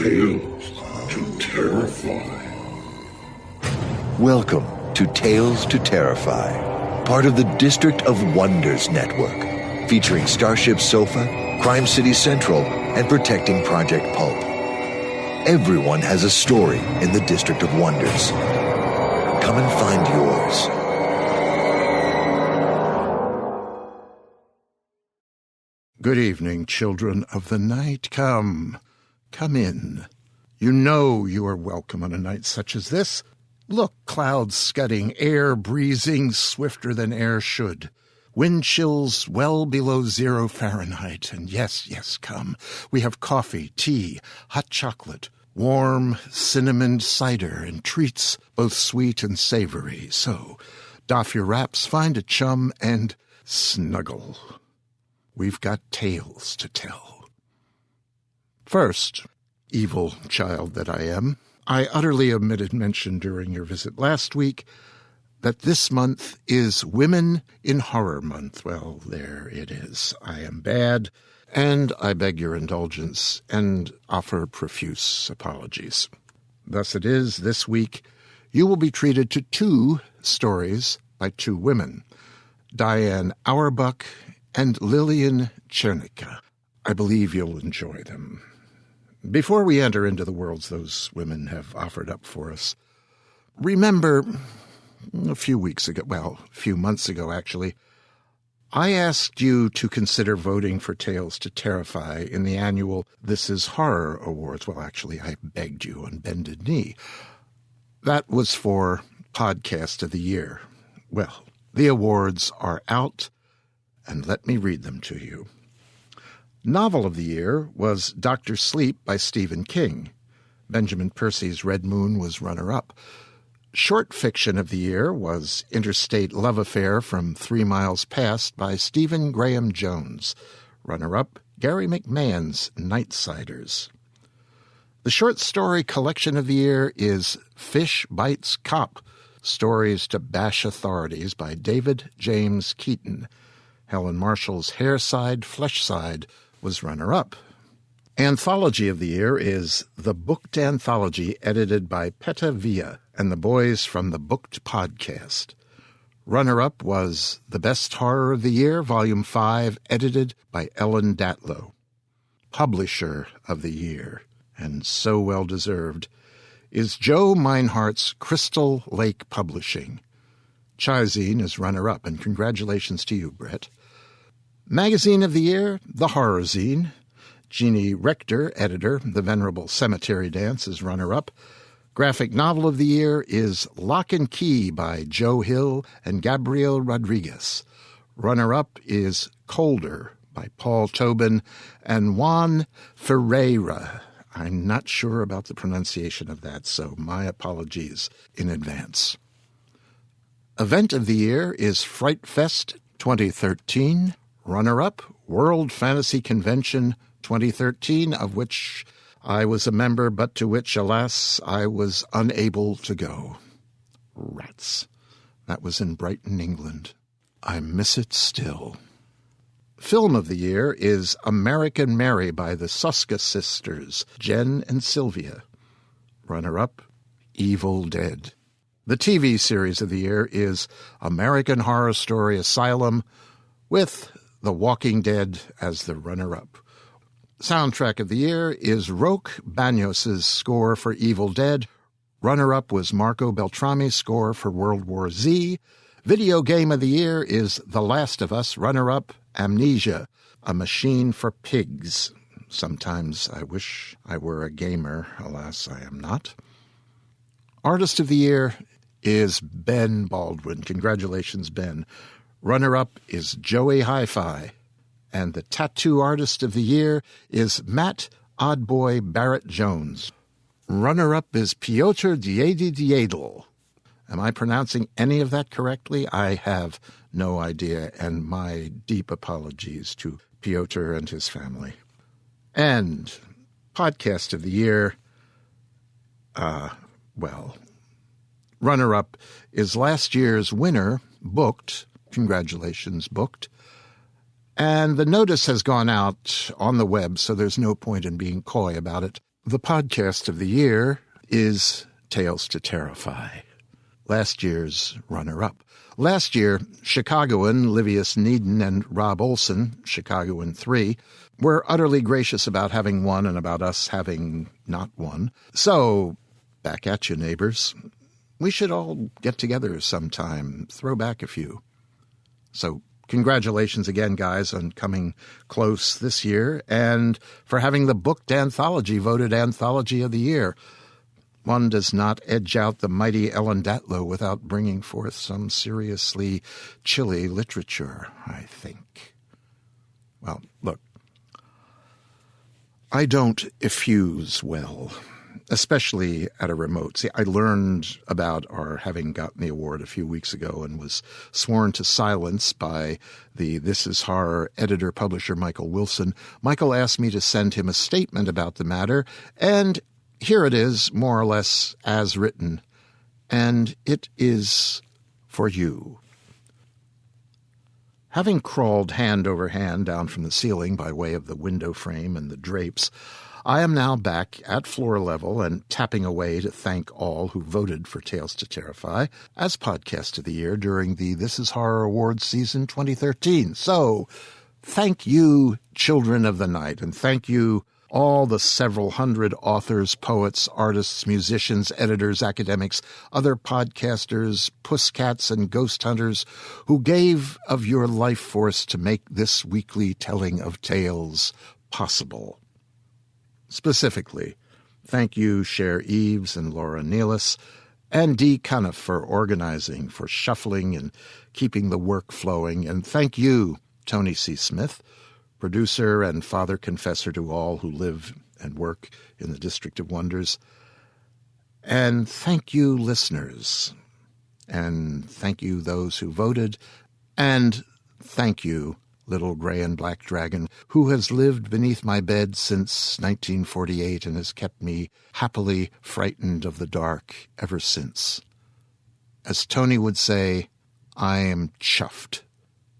Tales to Terrify. Welcome to Tales to Terrify, part of the District of Wonders network, featuring Starship Sofa, Crime City Central, and Protecting Project Pulp. Everyone has a story in the District of Wonders. Come and find yours. Good evening, children of the night. Come in. You know you are welcome on a night such as this. Look, clouds scudding, air breezing swifter than air should. Wind chills well below 0 Fahrenheit. And yes, come. We have coffee, tea, hot chocolate, warm cinnamon cider, and treats both sweet and savory. So, doff your wraps, find a chum, and snuggle. We've got tales to tell. First, evil child that I am, I utterly omitted mention during your visit last week that this month is Women in Horror Month. Well, there it is. I am bad, and I beg your indulgence and offer profuse apologies. Thus it is, this week, you will be treated to 2 stories by 2 women, Diane Awerbuck and Lillian Csernica. I believe you'll enjoy them. Before we enter into the worlds those women have offered up for us, remember a few months ago actually, I asked you to consider voting for Tales to Terrify in the annual This Is Horror Awards. Well, actually, I begged you on bended knee. That was for Podcast of the Year. Well, the awards are out, and let me read them to you. Novel of the year was Dr. Sleep by Stephen King. Benjamin Percy's Red Moon was runner-up. Short fiction of the year was Interstate Love Affair from 3 Miles Past by Stephen Graham Jones. Runner-up, Gary McMahon's Nightsiders. The short story collection of the year is Fish Bites Cop, Stories to Bash Authorities by David James Keaton. Helen Marshall's Hairside, Fleshside was runner-up. Anthology of the year is The Booked Anthology, edited by Peta Villa and the boys from the Booked Podcast. Runner-up was The Best Horror of the Year, Volume 5, edited by Ellen Datlow. Publisher of the year, and so well-deserved, is Joe Meinhardt's Crystal Lake Publishing. Chizine is runner-up, and congratulations to you, Brett. Magazine of the year, The Horror Zine. Jeannie Rector, editor, The Venerable Cemetery Dance is runner-up. Graphic novel of the year is Lock and Key by Joe Hill and Gabriel Rodriguez. Runner-up is Colder by Paul Tobin and Juan Ferreira. I'm not sure about the pronunciation of that, so my apologies in advance. Event of the year is Fright Fest 2013. Runner-up, World Fantasy Convention 2013, of which I was a member, but to which, alas, I was unable to go. Rats. That was in Brighton, England. I miss it still. Film of the year is American Mary by the Suska sisters, Jen and Sylvia. Runner-up, Evil Dead. The TV series of the year is American Horror Story Asylum, with The Walking Dead as the runner-up. Soundtrack of the year is Roque Banos' score for Evil Dead. Runner-up was Marco Beltrami's score for World War Z. Video game of the year is The Last of Us. Runner-up, Amnesia, A Machine for Pigs. Sometimes I wish I were a gamer. Alas, I am not. Artist of the year is Ben Baldwin. Congratulations, Ben. Runner-up is Joey Hi-Fi. And the tattoo artist of the year is Matt Oddboy Barrett-Jones. Runner-up is Piotr Diedl. Am I pronouncing any of that correctly? I have no idea, and my deep apologies to Piotr and his family. And podcast of the year, runner-up is last year's winner, Booked. Congratulations, Booked. And the notice has gone out on the web, so there's no point in being coy about it. The podcast of the year is Tales to Terrify, last year's runner-up. Last year, Chicagoan Livius Needon and Rob Olson, Chicagoan 3, were utterly gracious about having won and about us having not won. So, back at you, neighbors. We should all get together sometime, throw back a few. So, congratulations again, guys, on coming close this year and for having the booked anthology voted Anthology of the Year. One does not edge out the mighty Ellen Datlow without bringing forth some seriously chilly literature, I think. Well, look, I don't effuse well, especially at a remote. See, I learned about our having gotten the award a few weeks ago and was sworn to silence by the This Is Horror editor-publisher Michael Wilson. Michael asked me to send him a statement about the matter, and here it is, more or less as written, and it is for you. Having crawled hand over hand down from the ceiling by way of the window frame and the drapes, I am now back at floor level and tapping away to thank all who voted for Tales to Terrify as Podcast of the Year during the This Is Horror Awards season 2013. So, thank you, children of the night, and thank you all the several hundred authors, poets, artists, musicians, editors, academics, other podcasters, pusscats, and ghost hunters who gave of your life force to make this weekly telling of tales possible. Specifically, thank you, Cher Eves and Laura Nealis, and Dee Cuniff for organizing, for shuffling and keeping the work flowing, and thank you, Tony C. Smith, producer and father confessor to all who live and work in the District of Wonders. And thank you, listeners. And thank you, those who voted. And thank you, little gray and black dragon, who has lived beneath my bed since 1948 and has kept me happily frightened of the dark ever since. As Tony would say, I am chuffed.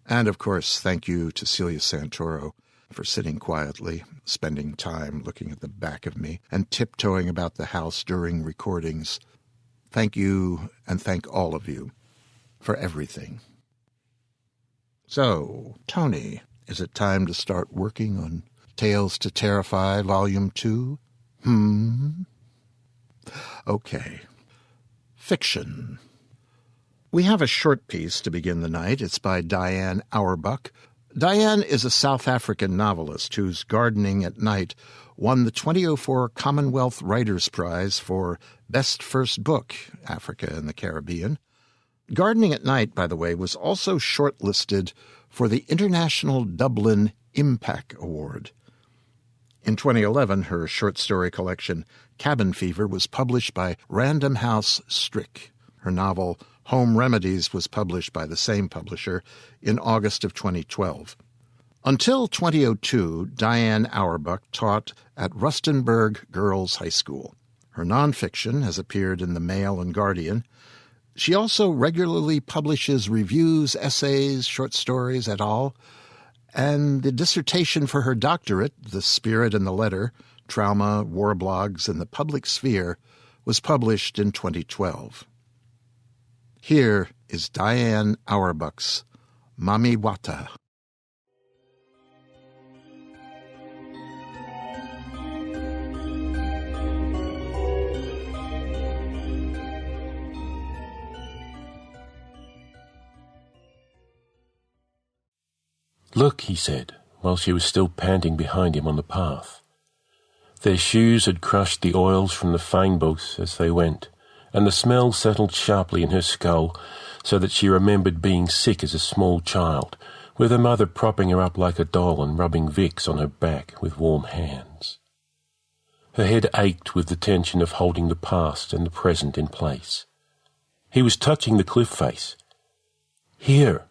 And, of course, thank you to Celia Santoro for sitting quietly, spending time looking at the back of me, and tiptoeing about the house during recordings. Thank you, and thank all of you for everything. So, Tony, is it time to start working on Tales to Terrify Volume 2? Okay. Fiction. We have a short piece to begin the night. It's by Diane Awerbuck. Diane is a South African novelist whose Gardening at Night won the 2004 Commonwealth Writers' Prize for Best First Book, Africa and the Caribbean. Gardening at Night, by the way, was also shortlisted for the International Dublin IMPAC Award. In 2011, her short story collection, Cabin Fever, was published by Random House Strick. Her novel, Home Remedies, was published by the same publisher in August of 2012. Until 2002, Diane Awerbuck taught at Rustenburg Girls High School. Her nonfiction has appeared in the Mail and Guardian. She also regularly publishes reviews, essays, short stories, et al., and the dissertation for her doctorate, The Spirit and the Letter, Trauma, War Blogs, and the Public Sphere, was published in 2012. Here is Diane Awerbuck's Mami Wata. "Look," he said, while she was still panting behind him on the path. Their shoes had crushed the oils from the fynbos as they went, and the smell settled sharply in her skull so that she remembered being sick as a small child, with her mother propping her up like a doll and rubbing Vicks on her back with warm hands. Her head ached with the tension of holding the past and the present in place. He was touching the cliff face. Here!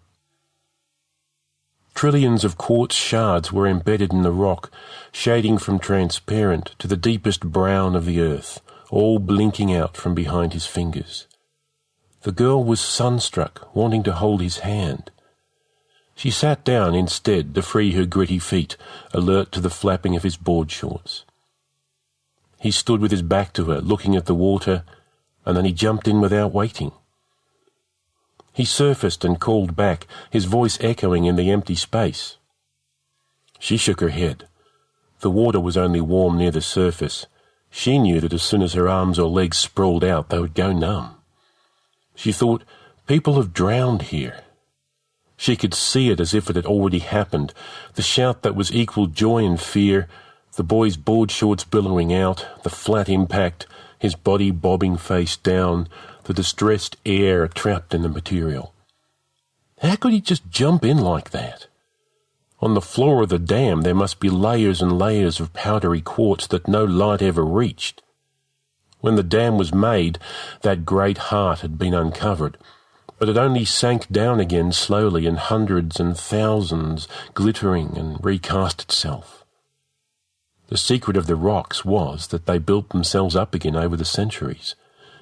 Trillions of quartz shards were embedded in the rock, shading from transparent to the deepest brown of the earth, all blinking out from behind his fingers. The girl was sunstruck, wanting to hold his hand. She sat down instead to free her gritty feet, alert to the flapping of his board shorts. He stood with his back to her, looking at the water, and then he jumped in without waiting. He surfaced and called back, his voice echoing in the empty space. She shook her head. The water was only warm near the surface. She knew that as soon as her arms or legs sprawled out, they would go numb. She thought, people have drowned here. She could see it as if it had already happened, the shout that was equal joy and fear, the boy's board shorts billowing out, the flat impact, his body bobbing face down, the distressed air trapped in the material. How could he just jump in like that? On the floor of the dam there must be layers and layers of powdery quartz that no light ever reached. When the dam was made, that great heart had been uncovered, but it only sank down again slowly in hundreds and thousands, glittering and recast itself. The secret of the rocks was that they built themselves up again over the centuries.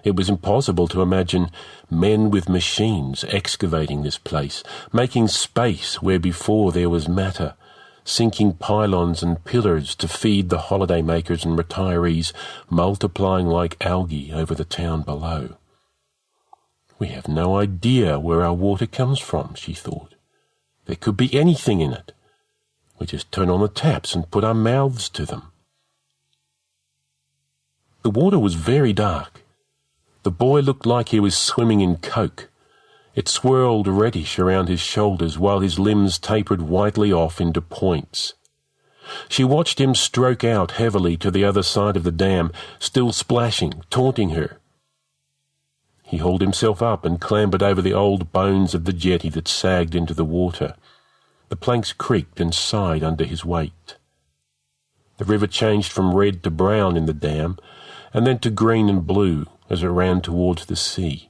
It was impossible to imagine men with machines excavating this place, making space where before there was matter, sinking pylons and pillars to feed the holidaymakers and retirees, multiplying like algae over the town below. We have no idea where our water comes from, she thought. There could be anything in it. We just turn on the taps and put our mouths to them. The water was very dark. The boy looked like he was swimming in coke. It swirled reddish around his shoulders while his limbs tapered whitely off into points. She watched him stroke out heavily to the other side of the dam, still splashing, taunting her. He hauled himself up and clambered over the old bones of the jetty that sagged into the water. The planks creaked and sighed under his weight. The river changed from red to brown in the dam, and then to green and blue as it ran towards the sea.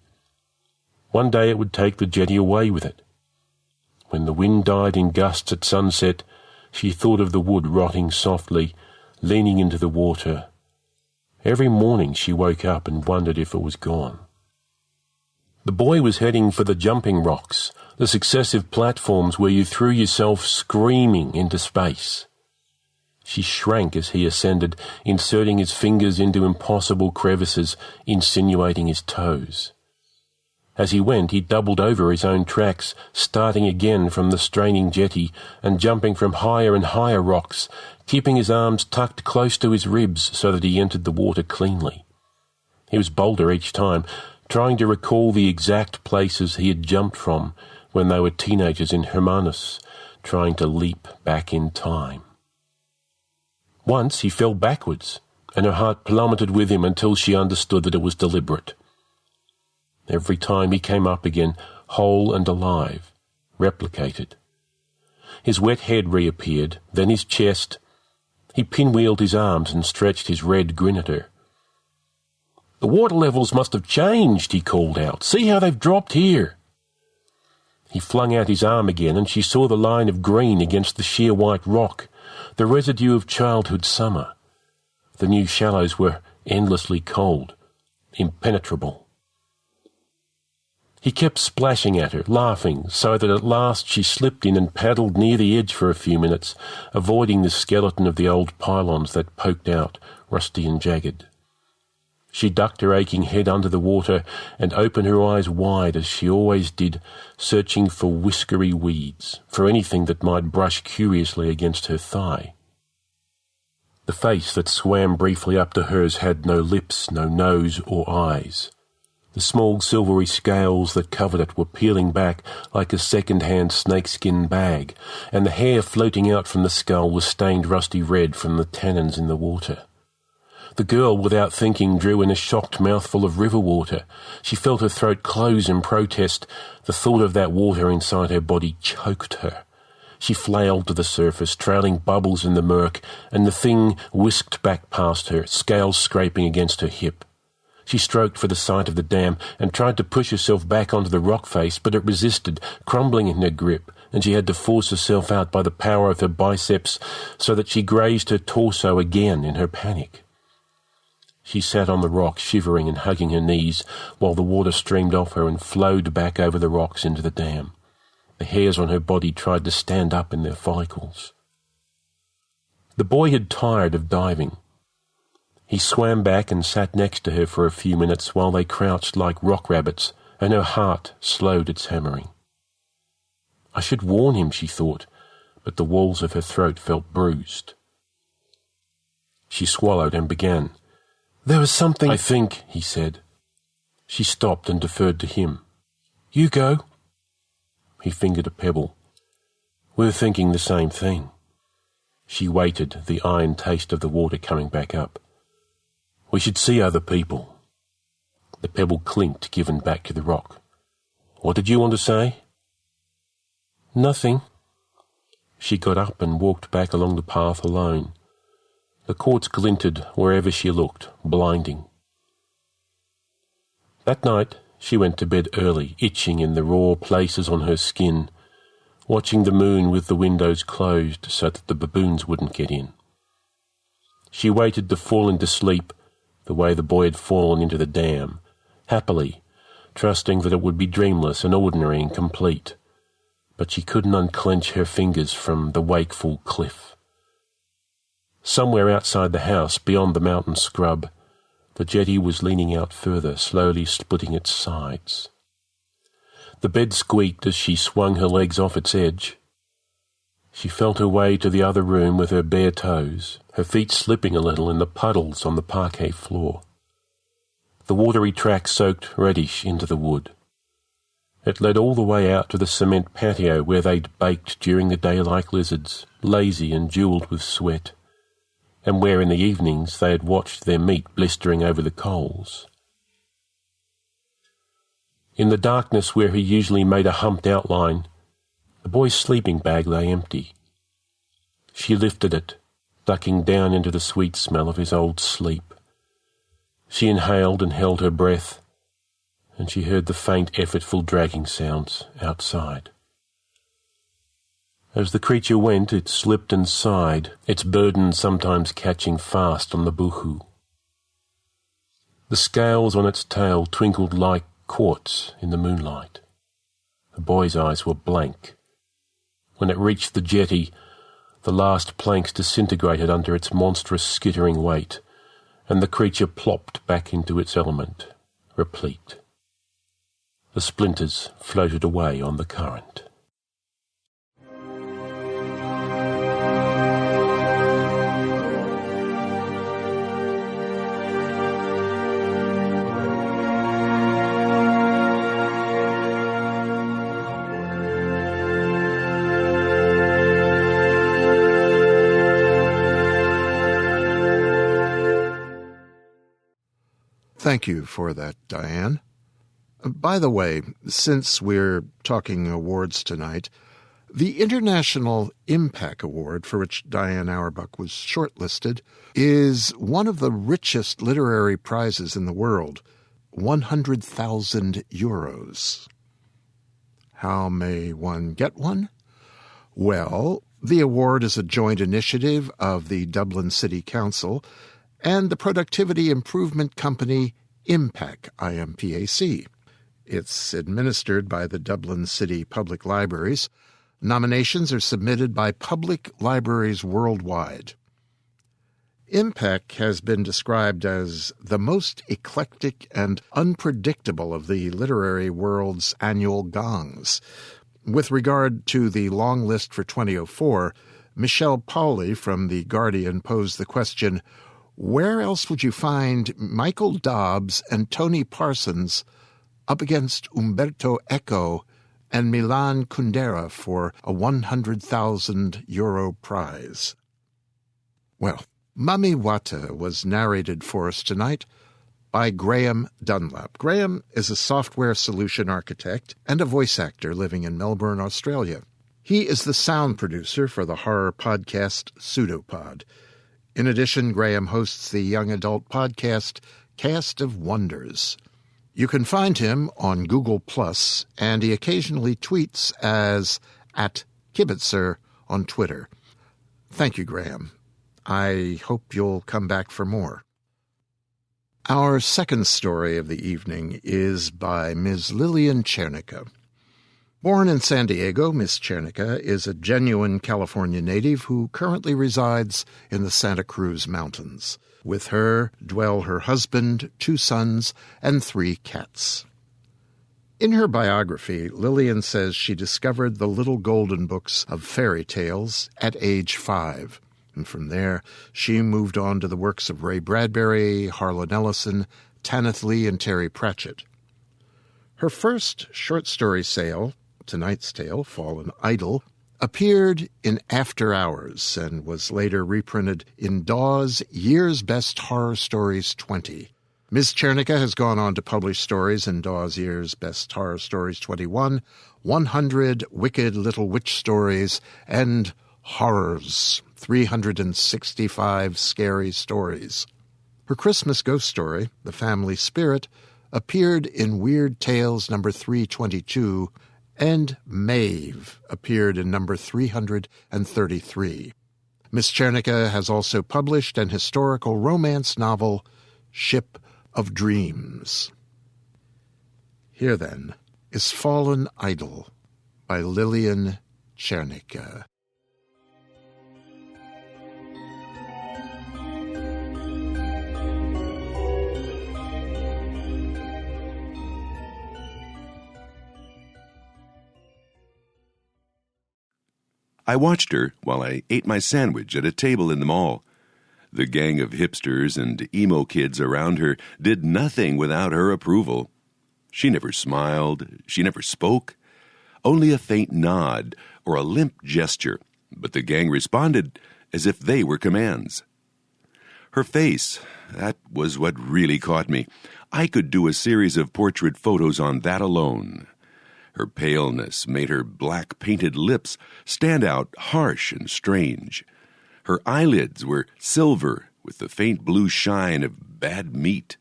One day it would take the jetty away with it. When the wind died in gusts at sunset, she thought of the wood rotting softly, leaning into the water. Every morning she woke up and wondered if it was gone. The boy was heading for the jumping rocks, the successive platforms where you threw yourself screaming into space. She shrank as he ascended, inserting his fingers into impossible crevices, insinuating his toes. As he went, he doubled over his own tracks, starting again from the straining jetty and jumping from higher and higher rocks, keeping his arms tucked close to his ribs so that he entered the water cleanly. He was bolder each time, trying to recall the exact places he had jumped from when they were teenagers in Hermanus, trying to leap back in time. Once he fell backwards, and her heart plummeted with him until she understood that it was deliberate. Every time he came up again, whole and alive, replicated. His wet head reappeared, then his chest. He pinwheeled his arms and stretched his red grin at her. "The water levels must have changed," he called out. "See how they've dropped here." He flung out his arm again, and she saw the line of green against the sheer white rock, the residue of childhood summer. The new shallows were endlessly cold, impenetrable. He kept splashing at her, laughing, so that at last she slipped in and paddled near the edge for a few minutes, avoiding the skeleton of the old pylons that poked out, rusty and jagged. She ducked her aching head under the water and opened her eyes wide as she always did, searching for whiskery weeds, for anything that might brush curiously against her thigh. The face that swam briefly up to hers had no lips, no nose or eyes. The small silvery scales that covered it were peeling back like a second-hand snakeskin bag, and the hair floating out from the skull was stained rusty red from the tannins in the water. The girl, without thinking, drew in a shocked mouthful of river water. She felt her throat close in protest. The thought of that water inside her body choked her. She flailed to the surface, trailing bubbles in the murk, and the thing whisked back past her, scales scraping against her hip. She stroked for the sight of the dam and tried to push herself back onto the rock face, but it resisted, crumbling in her grip, and she had to force herself out by the power of her biceps so that she grazed her torso again in her panic. She sat on the rock, shivering and hugging her knees, while the water streamed off her and flowed back over the rocks into the dam. The hairs on her body tried to stand up in their follicles. The boy had tired of diving. He swam back and sat next to her for a few minutes while they crouched like rock rabbits, and her heart slowed its hammering. I should warn him, she thought, but the walls of her throat felt bruised. She swallowed and began. "There was something—" "I think," he said. She stopped and deferred to him. "You go." He fingered a pebble. "We were thinking the same thing." She waited, the iron taste of the water coming back up. "We should see other people." The pebble clinked, given back to the rock. "What did you want to say?" "Nothing." She got up and walked back along the path alone. The quartz glinted wherever she looked, blinding. That night she went to bed early, itching in the raw places on her skin, watching the moon with the windows closed so that the baboons wouldn't get in. She waited to fall into sleep the way the boy had fallen into the dam, happily, trusting that it would be dreamless and ordinary and complete. But she couldn't unclench her fingers from the wakeful cliff. Somewhere outside the house, beyond the mountain scrub, the jetty was leaning out further, slowly splitting its sides. The bed squeaked as she swung her legs off its edge. She felt her way to the other room with her bare toes, her feet slipping a little in the puddles on the parquet floor. The watery track soaked reddish into the wood. It led all the way out to the cement patio where they'd baked during the day like lizards, lazy and jewelled with sweat, and where in the evenings they had watched their meat blistering over the coals. In the darkness where he usually made a humped outline, the boy's sleeping bag lay empty. She lifted it, ducking down into the sweet smell of his old sleep. She inhaled and held her breath, and she heard the faint, effortful dragging sounds outside. As the creature went, it slipped and sighed, its burden sometimes catching fast on the boohoo. The scales on its tail twinkled like quartz in the moonlight. The boy's eyes were blank. When it reached the jetty, the last planks disintegrated under its monstrous skittering weight, and the creature plopped back into its element, replete. The splinters floated away on the current. Thank you for that, Diane. By the way, since we're talking awards tonight, the International IMPAC Award, for which Diane Awerbuck was shortlisted, is one of the richest literary prizes in the world, 100,000 euros. How may one get one? Well, the award is a joint initiative of the Dublin City Council and the productivity improvement company IMPAC, IMPAC. It's administered by the Dublin City Public Libraries. Nominations are submitted by public libraries worldwide. IMPAC has been described as the most eclectic and unpredictable of the literary world's annual gongs. With regard to the long list for 2004, Michelle Pauli from The Guardian posed the question, where else would you find Michael Dobbs and Tony Parsons up against Umberto Eco and Milan Kundera for a 100,000 euro prize? Well, Mami Wata was narrated for us tonight by Graeme Dunlop. Graeme is a software solution architect and a voice actor living in Melbourne, Australia. He is the sound producer for the horror podcast Pseudopod. In addition, Graeme hosts the young adult podcast Cast of Wonders. You can find him on Google+, and he occasionally tweets as @Kibitzer on Twitter. Thank you, Graeme. I hope you'll come back for more. Our second story of the evening is by Ms. Lillian Csernica. Born in San Diego, Ms. Csernica is a genuine California native who currently resides in the Santa Cruz Mountains. With her dwell her husband, 2 sons, and 3 cats. In her biography, Lillian says she discovered the little golden books of fairy tales at age 5. And from there, she moved on to the works of Ray Bradbury, Harlan Ellison, Tanith Lee, and Terry Pratchett. Her first short story sale, Tonight's Tale, Fallen Idol, appeared in After Hours and was later reprinted in Dawes' Year's Best Horror Stories 20. Ms. Csernica has gone on to publish stories in Dawes' Year's Best Horror Stories 21, 100 Wicked Little Witch Stories, and Horrors, 365 Scary Stories. Her Christmas ghost story, The Family Spirit, appeared in Weird Tales number 322, and Maeve appeared in number 333. Miss Csernica has also published an historical romance novel, Ship of Dreams. Here, then, is Fallen Idol by Lillian Csernica. I watched her while I ate my sandwich at a table in the mall. The gang of hipsters and emo kids around her did nothing without her approval. She never smiled, she never spoke, only a faint nod or a limp gesture, but the gang responded as if they were commands. Her face, that was what really caught me. I could do a series of portrait photos on that alone. Her paleness made her black painted lips stand out harsh and strange. Her eyelids were silver with the faint blue shine of bad meat.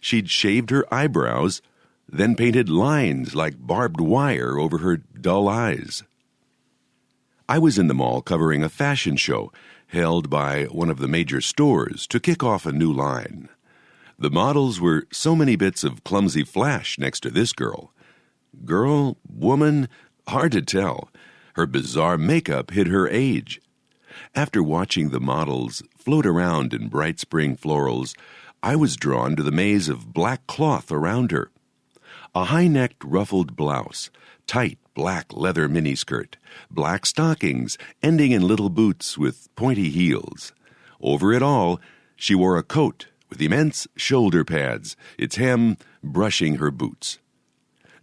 She'd shaved her eyebrows, then painted lines like barbed wire over her dull eyes. I was in the mall covering a fashion show held by one of the major stores to kick off a new line. The models were so many bits of clumsy flash next to this girl. Girl, woman, hard to tell. Her bizarre makeup hid her age. After watching the models float around in bright spring florals, I was drawn to the maze of black cloth around her. A high-necked ruffled blouse, tight black leather miniskirt, black stockings ending in little boots with pointy heels. Over it all, she wore a coat with immense shoulder pads, its hem brushing her boots.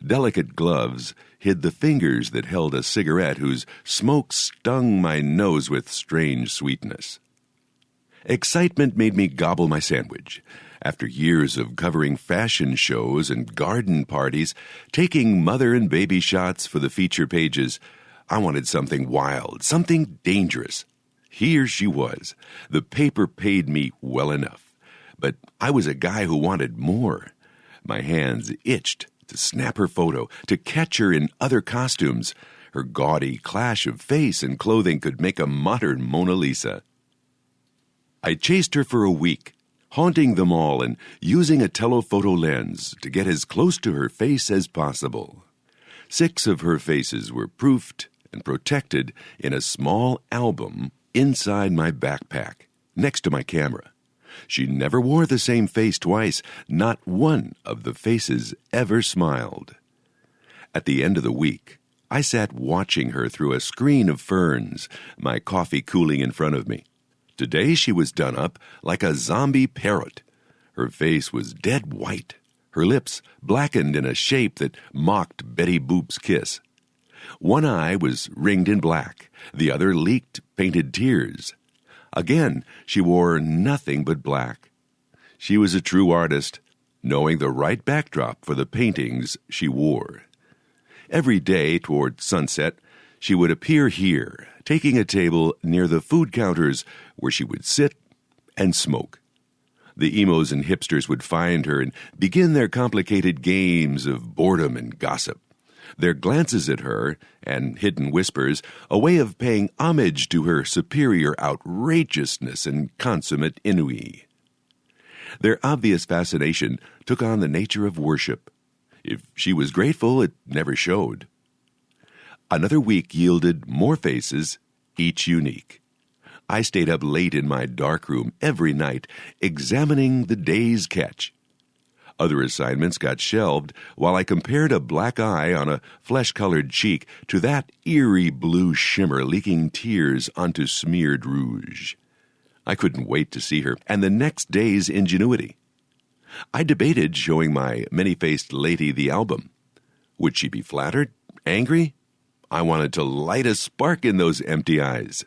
Delicate gloves hid the fingers that held a cigarette whose smoke stung my nose with strange sweetness. Excitement made me gobble my sandwich. After years of covering fashion shows and garden parties, taking mother and baby shots for the feature pages, I wanted something wild, something dangerous. Here she was. The paper paid me well enough. But I was a guy who wanted more. My hands itched to snap her photo, to catch her in other costumes. Her gaudy clash of face and clothing could make a modern Mona Lisa. I chased her for a week, haunting them all and using a telephoto lens to get as close to her face as possible. 6 of her faces were proofed and protected in a small album inside my backpack, next to my camera. She never wore the same face twice. Not one of the faces ever smiled. At the end of the week, I sat watching her through a screen of ferns, my coffee cooling in front of me. Today she was done up like a zombie parrot. Her face was dead white, her lips blackened in a shape that mocked Betty Boop's kiss. One eye was ringed in black, the other leaked painted tears. Again, she wore nothing but black. She was a true artist, knowing the right backdrop for the paintings she wore. Every day toward sunset, she would appear here, taking a table near the food counters where she would sit and smoke. The emos and hipsters would find her and begin their complicated games of boredom and gossip. Their glances at her, and hidden whispers, a way of paying homage to her superior outrageousness and consummate ennui. Their obvious fascination took on the nature of worship. If she was grateful, it never showed. Another week yielded more faces, each unique. I stayed up late in my darkroom every night, examining the day's catch. Other assignments got shelved while I compared a black eye on a flesh-colored cheek to that eerie blue shimmer leaking tears onto smeared rouge. I couldn't wait to see her and the next day's ingenuity. I debated showing my many-faced lady the album. Would she be flattered? Angry? I wanted to light a spark in those empty eyes.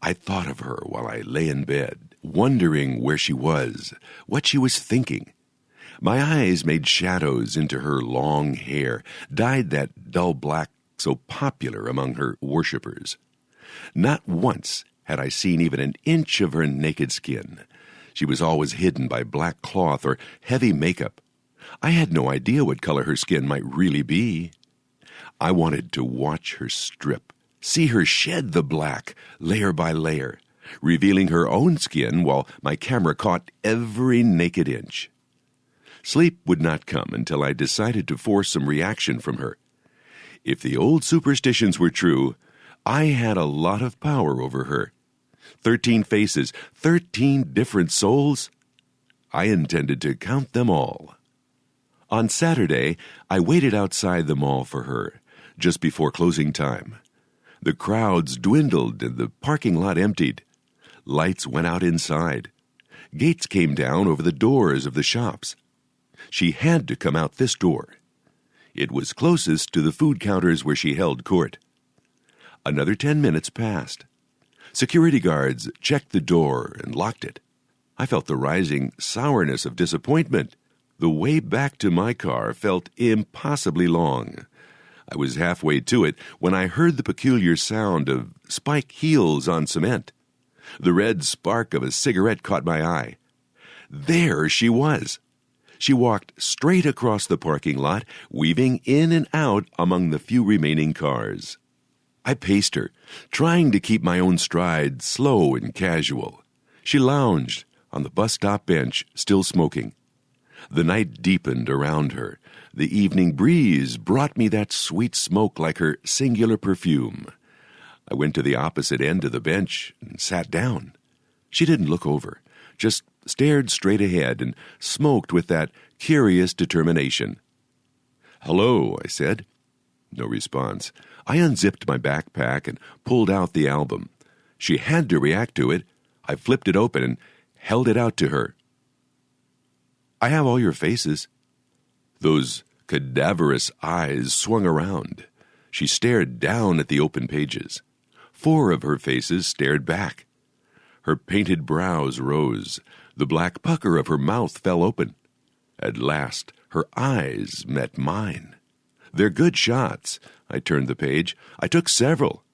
I thought of her while I lay in bed, wondering where she was, what she was thinking. My eyes made shadows into her long hair, dyed that dull black so popular among her worshippers. Not once had I seen even an inch of her naked skin. She was always hidden by black cloth or heavy makeup. I had no idea what color her skin might really be. I wanted to watch her strip, see her shed the black, layer by layer, revealing her own skin while my camera caught every naked inch. Sleep would not come until I decided to force some reaction from her. If the old superstitions were true, I had a lot of power over her. 13 faces, 13 different souls. I intended to count them all. On Saturday, I waited outside the mall for her, just before closing time. The crowds dwindled and the parking lot emptied. Lights went out inside. Gates came down over the doors of the shops. She had to come out this door. It was closest to the food counters where she held court. Another 10 minutes passed. Security guards checked the door and locked it. I felt the rising sourness of disappointment. The way back to my car felt impossibly long. I was halfway to it when I heard the peculiar sound of spike heels on cement. The red spark of a cigarette caught my eye. There she was. She walked straight across the parking lot, weaving in and out among the few remaining cars. I paced her, trying to keep my own stride slow and casual. She lounged on the bus stop bench, still smoking. The night deepened around her. The evening breeze brought me that sweet smoke like her singular perfume. I went to the opposite end of the bench and sat down. She didn't look over, just stared straight ahead and smoked with that curious determination. "Hello," I said. No response. I unzipped my backpack and pulled out the album. She had to react to it. I flipped it open and held it out to her. "I have all your faces." Those cadaverous eyes swung around. She stared down at the open pages. 4 of her faces stared back. Her painted brows rose. The black pucker of her mouth fell open. At last, her eyes met mine. "They're good shots." I turned the page. "I took several.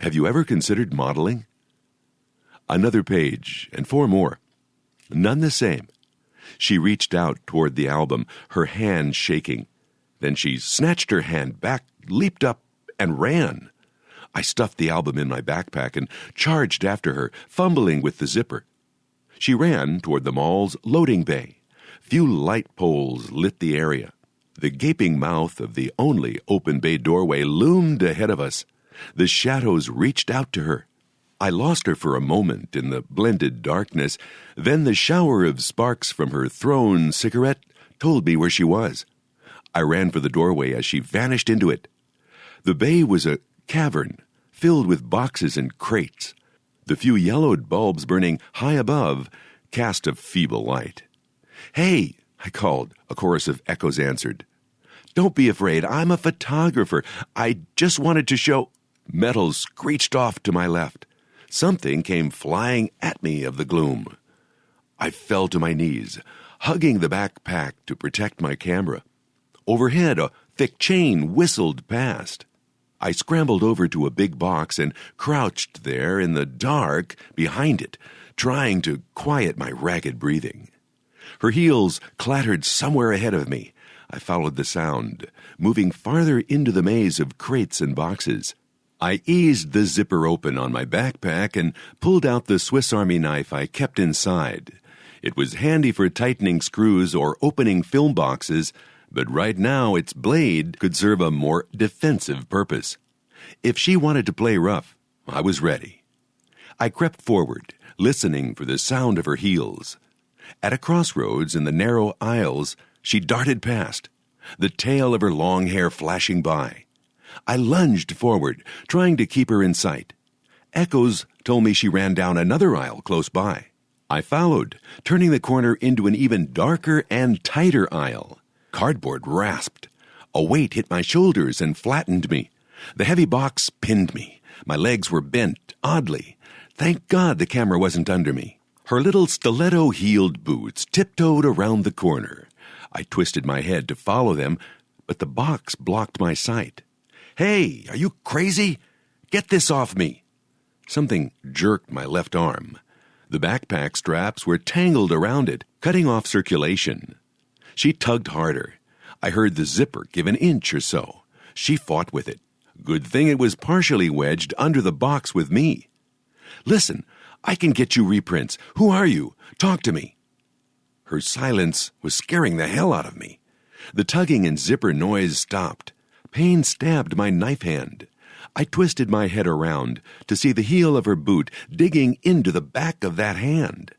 Have you ever considered modeling?" Another page, and 4 more. None the same. She reached out toward the album, her hand shaking. Then she snatched her hand back, leaped up, and ran. I stuffed the album in my backpack and charged after her, fumbling with the zipper. She ran toward the mall's loading bay. Few light poles lit the area. The gaping mouth of the only open bay doorway loomed ahead of us. The shadows reached out to her. I lost her for a moment in the blended darkness. Then the shower of sparks from her thrown cigarette told me where she was. I ran for the doorway as she vanished into it. The bay was a cavern filled with boxes and crates. The few yellowed bulbs burning high above cast a feeble light. "Hey!" I called. A chorus of echoes answered. "Don't be afraid. I'm a photographer. I just wanted to show—" Metal screeched off to my left. Something came flying at me of the gloom. I fell to my knees, hugging the backpack to protect my camera. Overhead, a thick chain whistled past. I scrambled over to a big box and crouched there in the dark behind it, trying to quiet my ragged breathing. Her heels clattered somewhere ahead of me. I followed the sound, moving farther into the maze of crates and boxes. I eased the zipper open on my backpack and pulled out the Swiss Army knife I kept inside. It was handy for tightening screws or opening film boxes, but right now its blade could serve a more defensive purpose. If she wanted to play rough, I was ready. I crept forward, listening for the sound of her heels. At a crossroads in the narrow aisles, she darted past, the tail of her long hair flashing by. I lunged forward, trying to keep her in sight. Echoes told me she ran down another aisle close by. I followed, turning the corner into an even darker and tighter aisle. Cardboard rasped. A weight hit my shoulders and flattened me. The heavy box pinned me. My legs were bent, oddly. Thank God the camera wasn't under me. Her little stiletto-heeled boots tiptoed around the corner. I twisted my head to follow them, but the box blocked my sight. "Hey, are you crazy? Get this off me!" Something jerked my left arm. The backpack straps were tangled around it, cutting off circulation. She tugged harder. I heard the zipper give an inch or so. She fought with it. Good thing it was partially wedged under the box with me. "Listen, I can get you reprints. Who are you? Talk to me." Her silence was scaring the hell out of me. The tugging and zipper noise stopped. Pain stabbed my knife hand. I twisted my head around to see the heel of her boot digging into the back of that hand.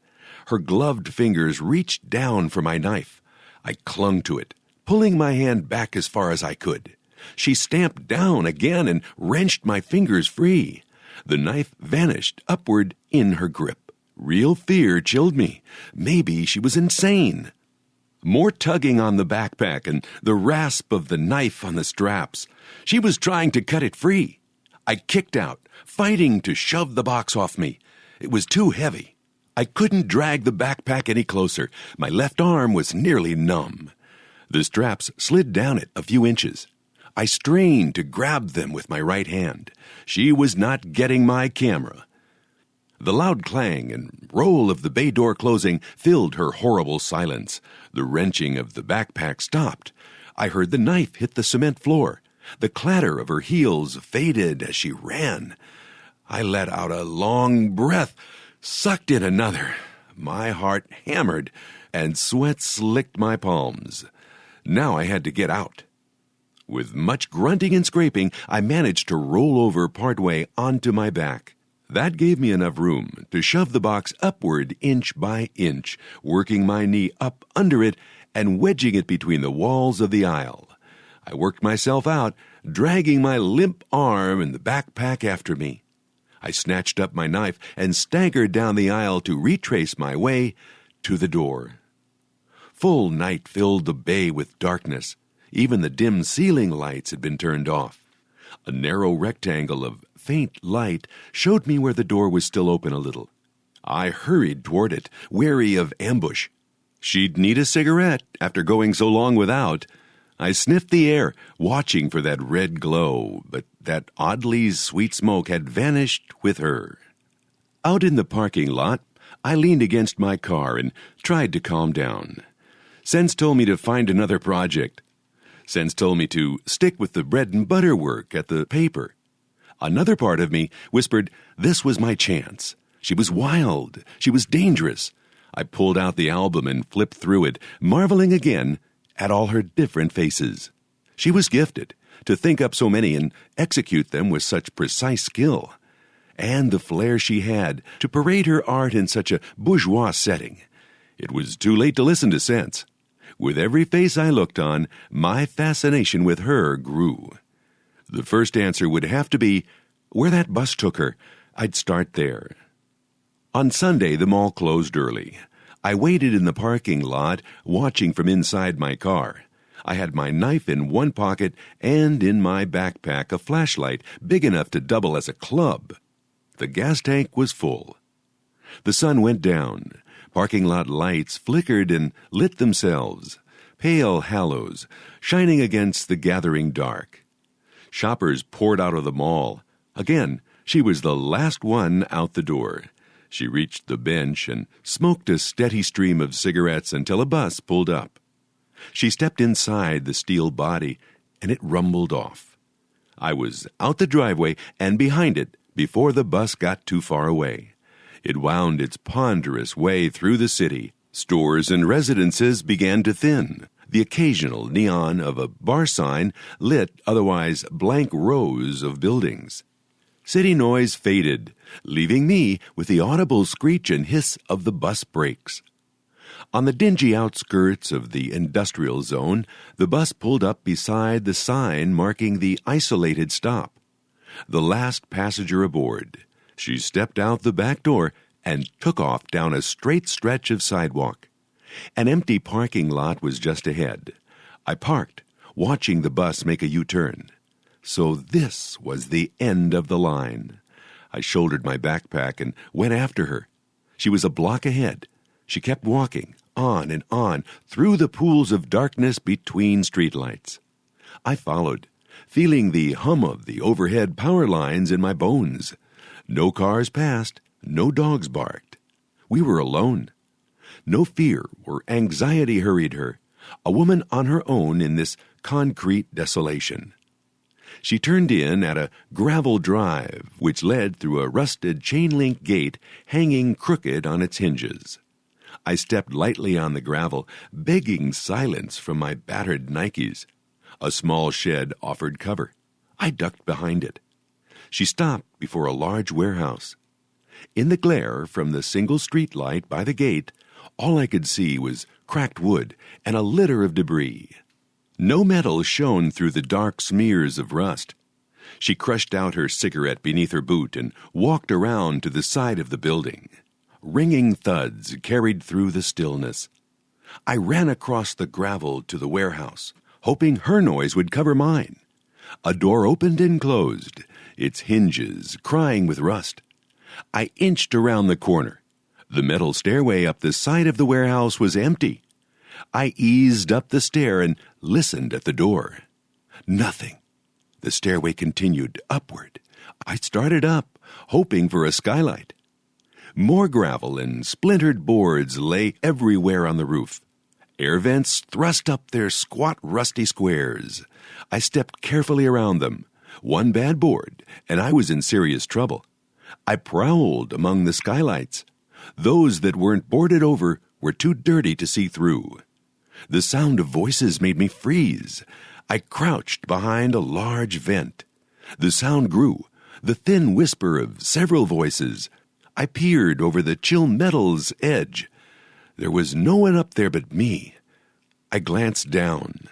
Her gloved fingers reached down for my knife. I clung to it, pulling my hand back as far as I could. She stamped down again and wrenched my fingers free. The knife vanished upward in her grip. Real fear chilled me. Maybe she was insane. More tugging on the backpack and the rasp of the knife on the straps. She was trying to cut it free. I kicked out, fighting to shove the box off me. It was too heavy. I couldn't drag the backpack any closer. My left arm was nearly numb. The straps slid down it a few inches. I strained to grab them with my right hand. She was not getting my camera. The loud clang and roll of the bay door closing filled her horrible silence. The wrenching of the backpack stopped. I heard the knife hit the cement floor. The clatter of her heels faded as she ran. I let out a long breath, sucked in another. My heart hammered, and sweat slicked my palms. Now I had to get out. With much grunting and scraping, I managed to roll over partway onto my back. That gave me enough room to shove the box upward inch by inch, working my knee up under it and wedging it between the walls of the aisle. I worked myself out, dragging my limp arm and the backpack after me. I snatched up my knife and staggered down the aisle to retrace my way to the door. Full night filled the bay with darkness. Even the dim ceiling lights had been turned off. A narrow rectangle of faint light showed me where the door was still open a little. I hurried toward it, wary of ambush. She'd need a cigarette after going so long without. I sniffed the air, watching for that red glow, but that oddly sweet smoke had vanished with her. Out in the parking lot, I leaned against my car and tried to calm down. Sense told me to find another project. Sense told me to stick with the bread and butter work at the paper. Another part of me whispered this was my chance. She was wild. She was dangerous. I pulled out the album and flipped through it, marveling again at all her different faces. She was gifted to think up so many and execute them with such precise skill. And the flair she had to parade her art in such a bourgeois setting. It was too late to listen to Sense. With every face I looked on, my fascination with her grew. The first answer would have to be where that bus took her. I'd start there. On Sunday, the mall closed early. I waited in the parking lot, watching from inside my car. I had my knife in one pocket and in my backpack a flashlight big enough to double as a club. The gas tank was full. The sun went down. Parking lot lights flickered and lit themselves, pale halos, shining against the gathering dark. Shoppers poured out of the mall. Again, she was the last one out the door. She reached the bench and smoked a steady stream of cigarettes until a bus pulled up. She stepped inside the steel body, and it rumbled off. I was out the driveway and behind it before the bus got too far away. It wound its ponderous way through the city. Stores and residences began to thin. The occasional neon of a bar sign lit otherwise blank rows of buildings. City noise faded, leaving me with the audible screech and hiss of the bus brakes. On the dingy outskirts of the industrial zone, the bus pulled up beside the sign marking the isolated stop. The last passenger aboard. She stepped out the back door and took off down a straight stretch of sidewalk. An empty parking lot was just ahead. I parked, watching the bus make a U-turn. So this was the end of the line. I shouldered my backpack and went after her. She was a block ahead. She kept walking, on and on, through the pools of darkness between streetlights. I followed, feeling the hum of the overhead power lines in my bones. No cars passed, no dogs barked. We were alone. No fear or anxiety hurried her, a woman on her own in this concrete desolation. She turned in at a gravel drive which led through a rusted chain-link gate hanging crooked on its hinges. I stepped lightly on the gravel, begging silence from my battered Nikes. A small shed offered cover. I ducked behind it. She stopped before a large warehouse. In the glare from the single street light by the gate, all I could see was cracked wood and a litter of debris. No metal shone through the dark smears of rust. She crushed out her cigarette beneath her boot and walked around to the side of the building. Ringing thuds carried through the stillness. I ran across the gravel to the warehouse, hoping her noise would cover mine. A door opened and closed, its hinges crying with rust. I inched around the corner. The metal stairway up the side of the warehouse was empty. I eased up the stair and listened at the door. Nothing. The stairway continued upward. I started up, hoping for a skylight. More gravel and splintered boards lay everywhere on the roof. Air vents thrust up their squat, rusty squares. I stepped carefully around them. One bad board, and I was in serious trouble. I prowled among the skylights. Those that weren't boarded over were too dirty to see through. The sound of voices made me freeze. I crouched behind a large vent. The sound grew, the thin whisper of several voices. I peered over the chill metal's edge. There was no one up there but me. I glanced down.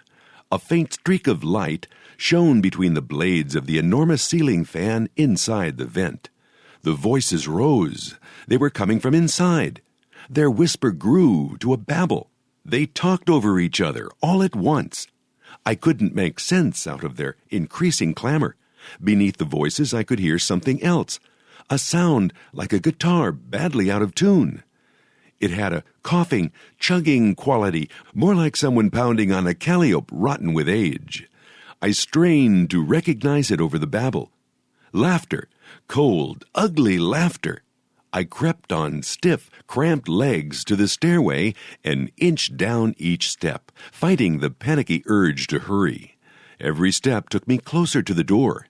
A faint streak of light shone between the blades of the enormous ceiling fan inside the vent. The voices rose. They were coming from inside. Their whisper grew to a babble. They talked over each other all at once. I couldn't make sense out of their increasing clamor. Beneath the voices I could hear something else, a sound like a guitar badly out of tune. It had a coughing, chugging quality, more like someone pounding on a calliope rotten with age. I strained to recognize it over the babble. Laughter, cold, ugly laughter. I crept on stiff, cramped legs to the stairway and inched down each step, fighting the panicky urge to hurry. Every step took me closer to the door.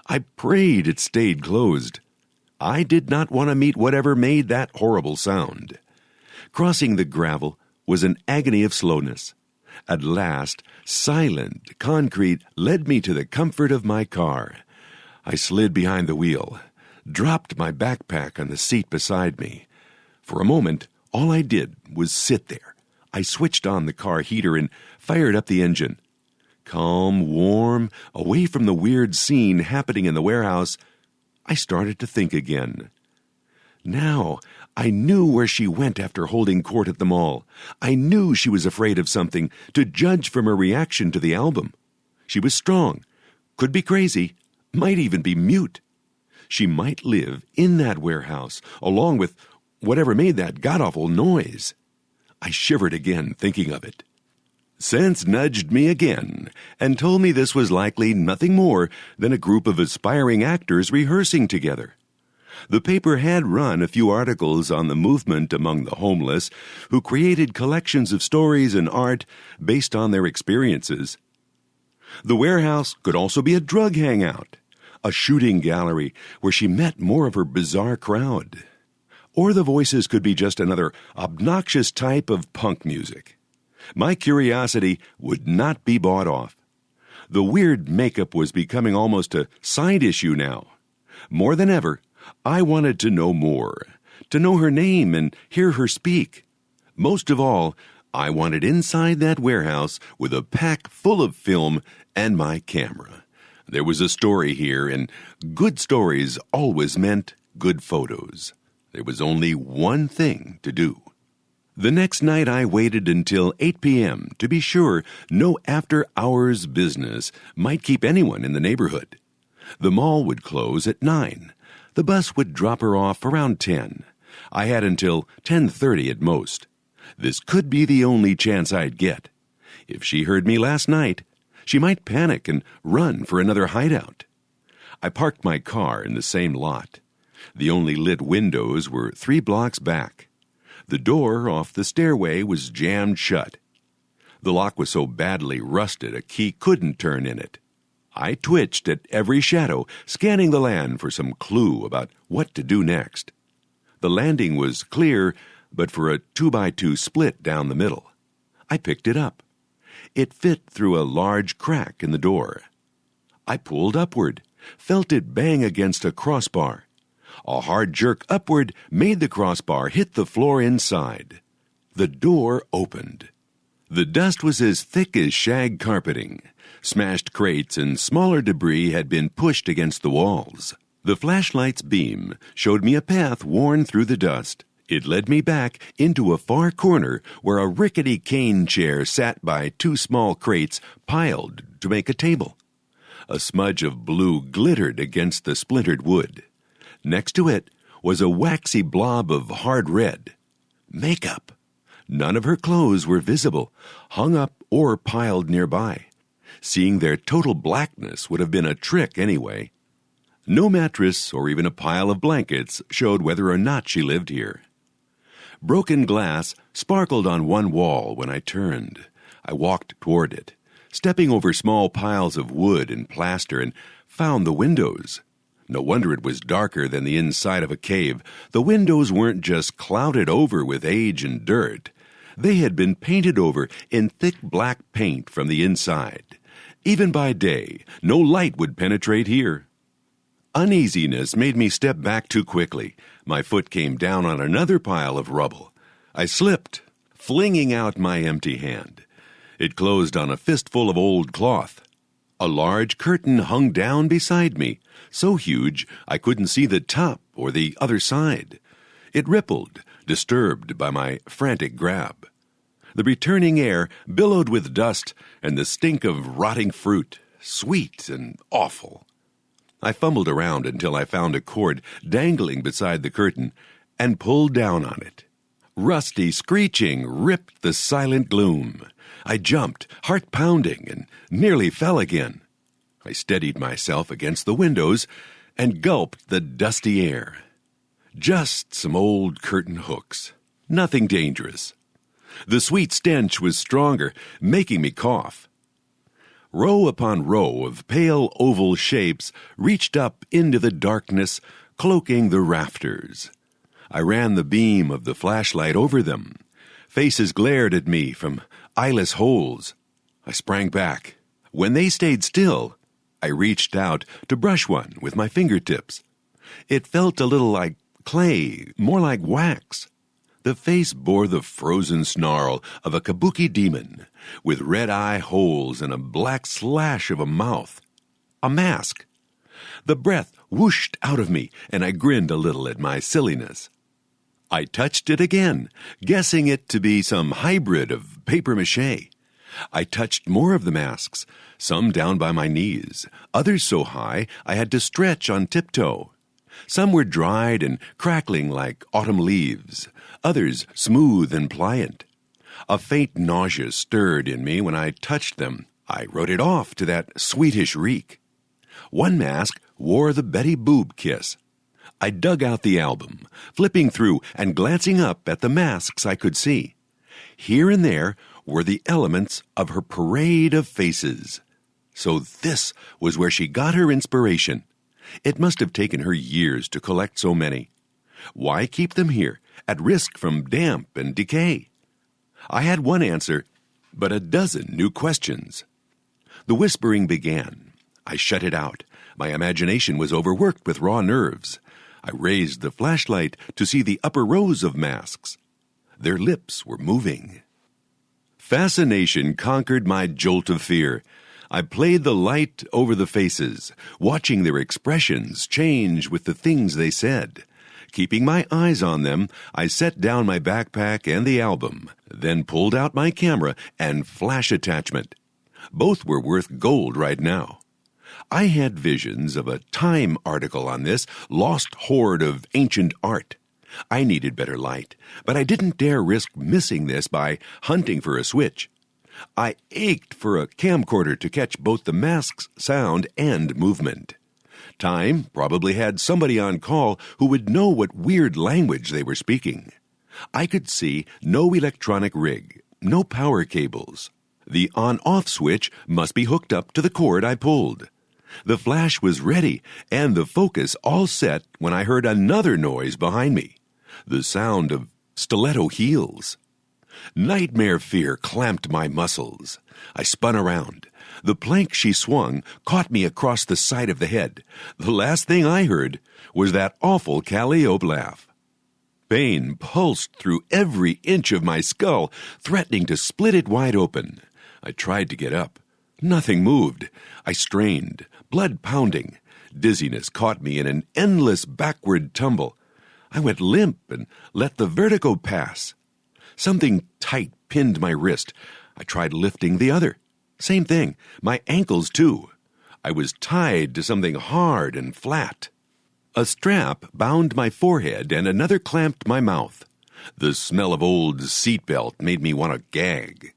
I prayed it stayed closed. I did not want to meet whatever made that horrible sound. Crossing the gravel was an agony of slowness. At last, silent concrete led me to the comfort of my car. I slid behind the wheel, dropped my backpack on the seat beside me. For a moment, all I did was sit there. I switched on the car heater and fired up the engine. Calm, warm, away from the weird scene happening in the warehouse, I started to think again. Now, I knew where she went after holding court at the mall. I knew she was afraid of something, to judge from her reaction to the album. She was strong, could be crazy, might even be mute. She might live in that warehouse, along with whatever made that god-awful noise. I shivered again, thinking of it. Sense nudged me again and told me this was likely nothing more than a group of aspiring actors rehearsing together. The paper had run a few articles on the movement among the homeless who created collections of stories and art based on their experiences. The warehouse could also be a drug hangout, a shooting gallery where she met more of her bizarre crowd. Or the voices could be just another obnoxious type of punk music. My curiosity would not be bought off. The weird makeup was becoming almost a side issue now. More than ever, I wanted to know more, to know her name and hear her speak. Most of all, I wanted inside that warehouse with a pack full of film and my camera. There was a story here, and good stories always meant good photos. There was only one thing to do. The next night I waited until 8 p.m. to be sure no after-hours business might keep anyone in the neighborhood. The mall would close at 9. The bus would drop her off around 10. I had until 10:30 at most. This could be the only chance I'd get. If she heard me last night, she might panic and run for another hideout. I parked my car in the same lot. The only lit windows were 3 blocks back. The door off the stairway was jammed shut. The lock was so badly rusted a key couldn't turn in it. I twitched at every shadow, scanning the land for some clue about what to do next. The landing was clear, but for a 2x2 split down the middle. I picked it up. It fit through a large crack in the door. I pulled upward, felt it bang against a crossbar. A hard jerk upward made the crossbar hit the floor inside. The door opened. The dust was as thick as shag carpeting. Smashed crates and smaller debris had been pushed against the walls. The flashlight's beam showed me a path worn through the dust. It led me back into a far corner where a rickety cane chair sat by 2 small crates piled to make a table. A smudge of blue glittered against the splintered wood. Next to it was a waxy blob of hard red. Makeup. None of her clothes were visible, hung up or piled nearby. Seeing their total blackness would have been a trick anyway. No mattress or even a pile of blankets showed whether or not she lived here. Broken glass sparkled on one wall when I turned. I walked toward it, stepping over small piles of wood and plaster, and found the windows. No wonder it was darker than the inside of a cave. The windows weren't just clouded over with age and dirt. They had been painted over in thick black paint from the inside. Even by day, no light would penetrate here. Uneasiness made me step back too quickly. My foot came down on another pile of rubble. I slipped, flinging out my empty hand. It closed on a fistful of old cloth. A large curtain hung down beside me, so huge I couldn't see the top or the other side. It rippled, disturbed by my frantic grab. The returning air billowed with dust and the stink of rotting fruit, sweet and awful. I fumbled around until I found a cord dangling beside the curtain and pulled down on it. Rusty screeching ripped the silent gloom. I jumped, heart pounding, and nearly fell again. I steadied myself against the windows and gulped the dusty air. Just some old curtain hooks. Nothing dangerous. The sweet stench was stronger, making me cough. Row upon row of pale oval shapes reached up into the darkness, cloaking the rafters. I ran the beam of the flashlight over them. Faces glared at me from eyeless holes. I sprang back. When they stayed still, I reached out to brush one with my fingertips. It felt a little like clay, more like wax. The face bore the frozen snarl of a kabuki demon, with red eye holes and a black slash of a mouth. A mask. The breath whooshed out of me, and I grinned a little at my silliness. I touched it again, guessing it to be some hybrid of papier-mâché. I touched more of the masks, some down by my knees, others so high I had to stretch on tiptoe. Some were dried and crackling like autumn leaves, others smooth and pliant. A faint nausea stirred in me when I touched them. I wrote it off to that sweetish reek. One mask wore the Betty Boop kiss. I dug out the album, flipping through and glancing up at the masks I could see. Here and there were the elements of her parade of faces. So this was where she got her inspiration. It must have taken her years to collect so many. Why keep them here, at risk from damp and decay? I had one answer, but a dozen new questions. The whispering began. I shut it out. My imagination was overworked with raw nerves. I raised the flashlight to see the upper rows of masks. Their lips were moving. Fascination conquered my jolt of fear. I played the light over the faces, watching their expressions change with the things they said. Keeping my eyes on them, I set down my backpack and the album, then pulled out my camera and flash attachment. Both were worth gold right now. I had visions of a Time article on this lost hoard of ancient art. I needed better light, but I didn't dare risk missing this by hunting for a switch. I ached for a camcorder to catch both the mask's sound and movement. Time probably had somebody on call who would know what weird language they were speaking. I could see no electronic rig, no power cables. The on-off switch must be hooked up to the cord I pulled. The flash was ready and the focus all set when I heard another noise behind me, the sound of stiletto heels. Nightmare fear clamped my muscles. I spun around. The plank she swung caught me across the side of the head. The last thing I heard was that awful Calliope laugh. Pain pulsed through every inch of my skull, threatening to split it wide open. I tried to get up. Nothing moved. I strained, blood pounding. Dizziness caught me in an endless backward tumble. I went limp and let the vertigo pass. Something tight pinned my wrist. I tried lifting the other. Same thing, my ankles too. I was tied to something hard and flat. A strap bound my forehead and another clamped my mouth. The smell of old seatbelt made me want to gag.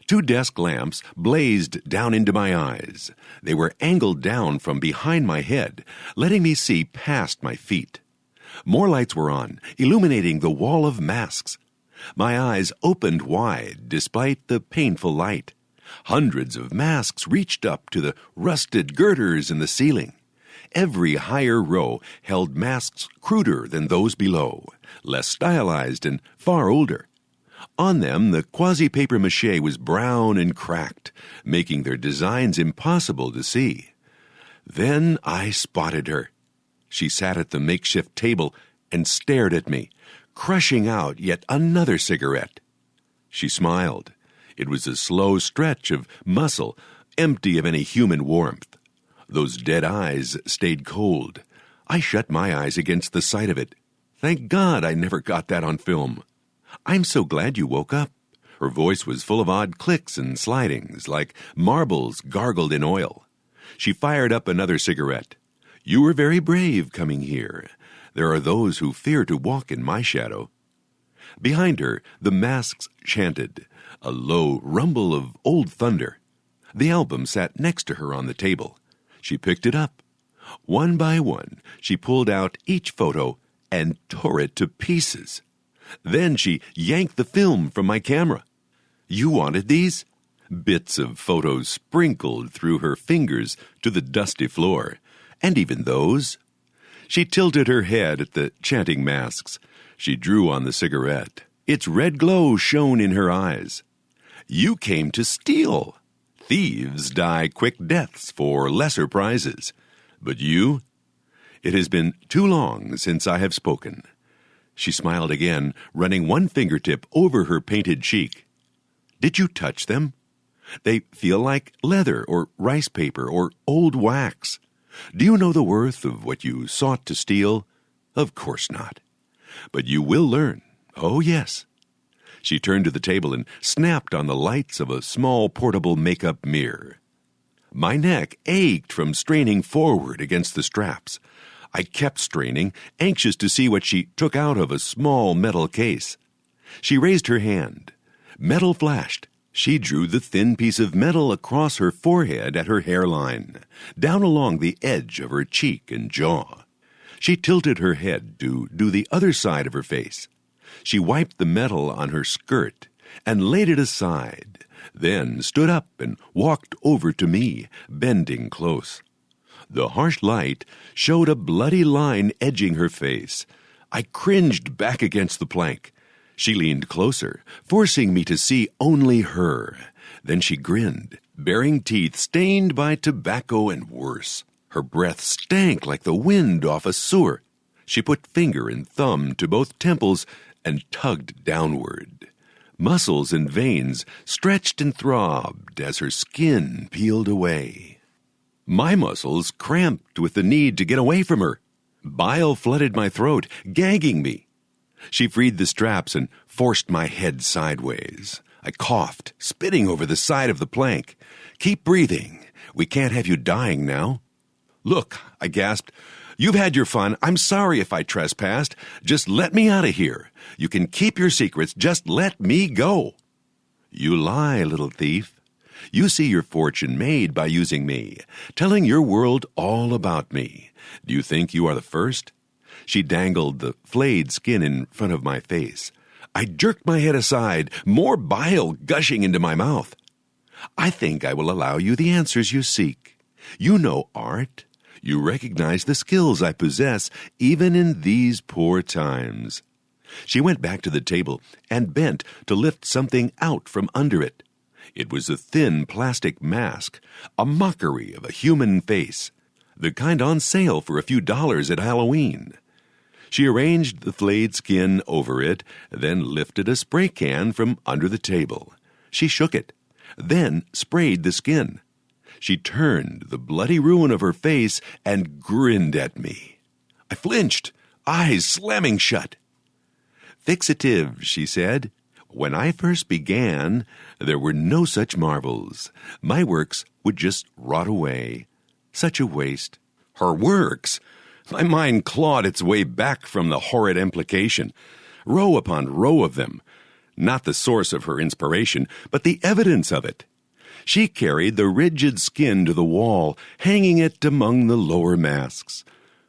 2 desk lamps blazed down into my eyes. They were angled down from behind my head, letting me see past my feet. More lights were on, illuminating the wall of masks. My eyes opened wide despite the painful light. Hundreds of masks reached up to the rusted girders in the ceiling. Every higher row held masks cruder than those below, less stylized and far older. On them, the quasi-papier-mâché was brown and cracked, making their designs impossible to see. Then I spotted her. She sat at the makeshift table and stared at me, crushing out yet another cigarette. She smiled. It was a slow stretch of muscle, empty of any human warmth. Those dead eyes stayed cold. I shut my eyes against the sight of it. Thank God I never got that on film. I'm so glad you woke up. Her voice was full of odd clicks and slidings, like marbles gargled in oil. She fired up another cigarette. You were very brave coming here. There are those who fear to walk in my shadow. Behind her, the masks chanted, a low rumble of old thunder. The album sat next to her on the table. She picked it up. One by one, she pulled out each photo and tore it to pieces. Then she yanked the film from my camera. You wanted these? Bits of photos sprinkled through her fingers to the dusty floor. And even those? She tilted her head at the chanting masks. She drew on the cigarette. Its red glow shone in her eyes. You came to steal. Thieves die quick deaths for lesser prizes. But you? It has been too long since I have spoken. She smiled again, running one fingertip over her painted cheek. Did you touch them? They feel like leather or rice paper or old wax. Do you know the worth of what you sought to steal? Of course not. But you will learn. Oh, yes. She turned to the table and snapped on the lights of a small portable makeup mirror. My neck ached from straining forward against the straps. I kept straining, anxious to see what she took out of a small metal case. She raised her hand. Metal flashed. She drew the thin piece of metal across her forehead at her hairline, down along the edge of her cheek and jaw. She tilted her head to do the other side of her face. She wiped the metal on her skirt and laid it aside, then stood up and walked over to me, bending close. The harsh light showed a bloody line edging her face. I cringed back against the plank. She leaned closer, forcing me to see only her. Then she grinned, baring teeth stained by tobacco and worse. Her breath stank like the wind off a sewer. She put finger and thumb to both temples and tugged downward. Muscles and veins stretched and throbbed as her skin peeled away. My muscles cramped with the need to get away from her. Bile flooded my throat, gagging me. She freed the straps and forced my head sideways. I coughed, spitting over the side of the plank. "Keep breathing. We can't have you dying now." "Look," I gasped, "you've had your fun. I'm sorry if I trespassed. Just let me out of here. You can keep your secrets. Just let me go." "You lie, little thief. You see your fortune made by using me, telling your world all about me. Do you think you are the first?" She dangled the flayed skin in front of my face. I jerked my head aside, more bile gushing into my mouth. "I think I will allow you the answers you seek. You know art. You recognize the skills I possess, even in these poor times." She went back to the table and bent to lift something out from under it. It was a thin plastic mask, a mockery of a human face, the kind on sale for a few dollars at Halloween. She arranged the flayed skin over it, then lifted a spray can from under the table. She shook it, then sprayed the skin. She turned the bloody ruin of her face and grinned at me. I flinched, eyes slamming shut. "Fixative," she said. "When I first began, there were no such marvels. My works would just rot away. Such a waste." Her works! My mind clawed its way back from the horrid implication. Row upon row of them. Not the source of her inspiration, but the evidence of it. She carried the rigid skin to the wall, hanging it among the lower masks.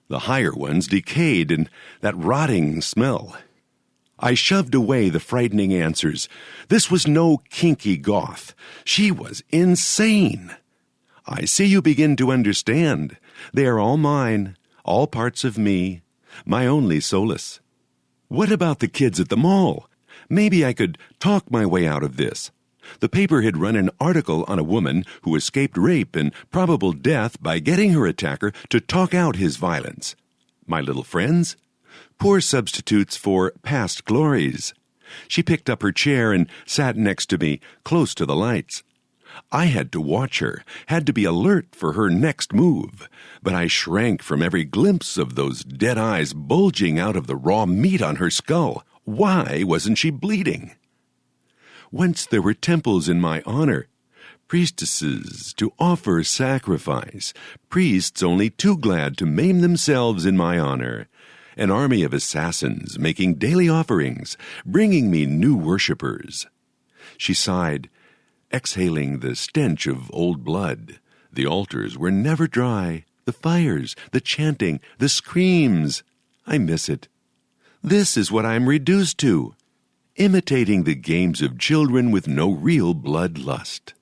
The higher ones decayed in that rotting smell. I shoved away the frightening answers. This was no kinky goth. She was insane. "I see you begin to understand. They are all mine, all parts of me, my only solace. What about the kids at the mall? Maybe I could talk my way out of this." The paper had run an article on a woman who escaped rape and probable death by getting her attacker to talk out his violence. My little friends? Poor substitutes for past glories. She picked up her chair and sat next to me, close to the lights. I had to watch her, had to be alert for her next move, but I shrank from every glimpse of those dead eyes bulging out of the raw meat on her skull. Why wasn't she bleeding? Once there were temples in my honor, priestesses to offer sacrifice, priests only too glad to maim themselves in my honor, an army of assassins making daily offerings, bringing me new worshippers. She sighed, exhaling the stench of old blood. The altars were never dry, the fires, the chanting, the screams. I miss it. This is what I'm reduced to, imitating the games of children with no real bloodlust.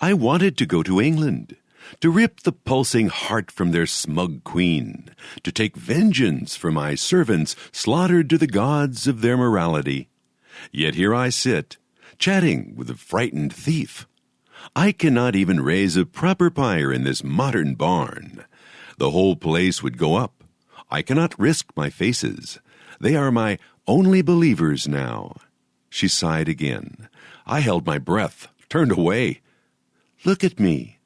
I wanted to go to England, to rip the pulsing heart from their smug queen, to take vengeance for my servants slaughtered to the gods of their morality. Yet here I sit, chatting with a frightened thief. I cannot even raise a proper pyre in this modern barn. The whole place would go up. I cannot risk my faces. They are my only believers now. She sighed again. I held my breath, turned away. Look at me.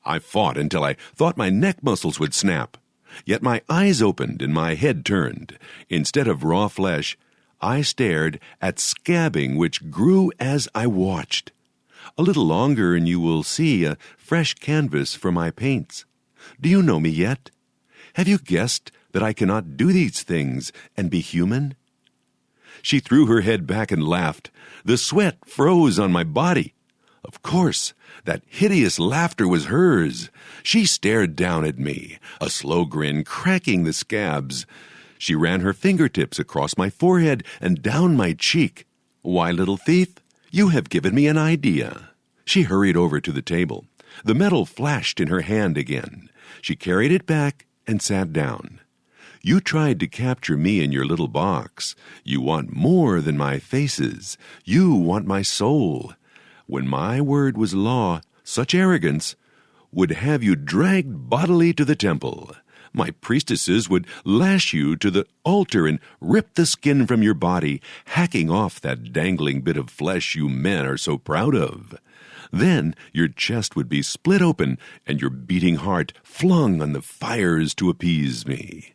I fought until I thought my neck muscles would snap. Yet my eyes opened and my head turned. Instead of raw flesh, I stared at scabbing which grew as I watched. A little longer and you will see a fresh canvas for my paints. Do you know me yet? Have you guessed that I cannot do these things and be human? She threw her head back and laughed. The sweat froze on my body. Of course, that hideous laughter was hers. She stared down at me, a slow grin cracking the scabs. She ran her fingertips across my forehead and down my cheek. Why, little thief, you have given me an idea. She hurried over to the table. The metal flashed in her hand again. She carried it back and sat down. You tried to capture me in your little box. You want more than my faces. You want my soul. When my word was law, such arrogance, would have you dragged bodily to the temple. My priestesses would lash you to the altar and rip the skin from your body, hacking off that dangling bit of flesh you men are so proud of. Then your chest would be split open and your beating heart flung on the fires to appease me.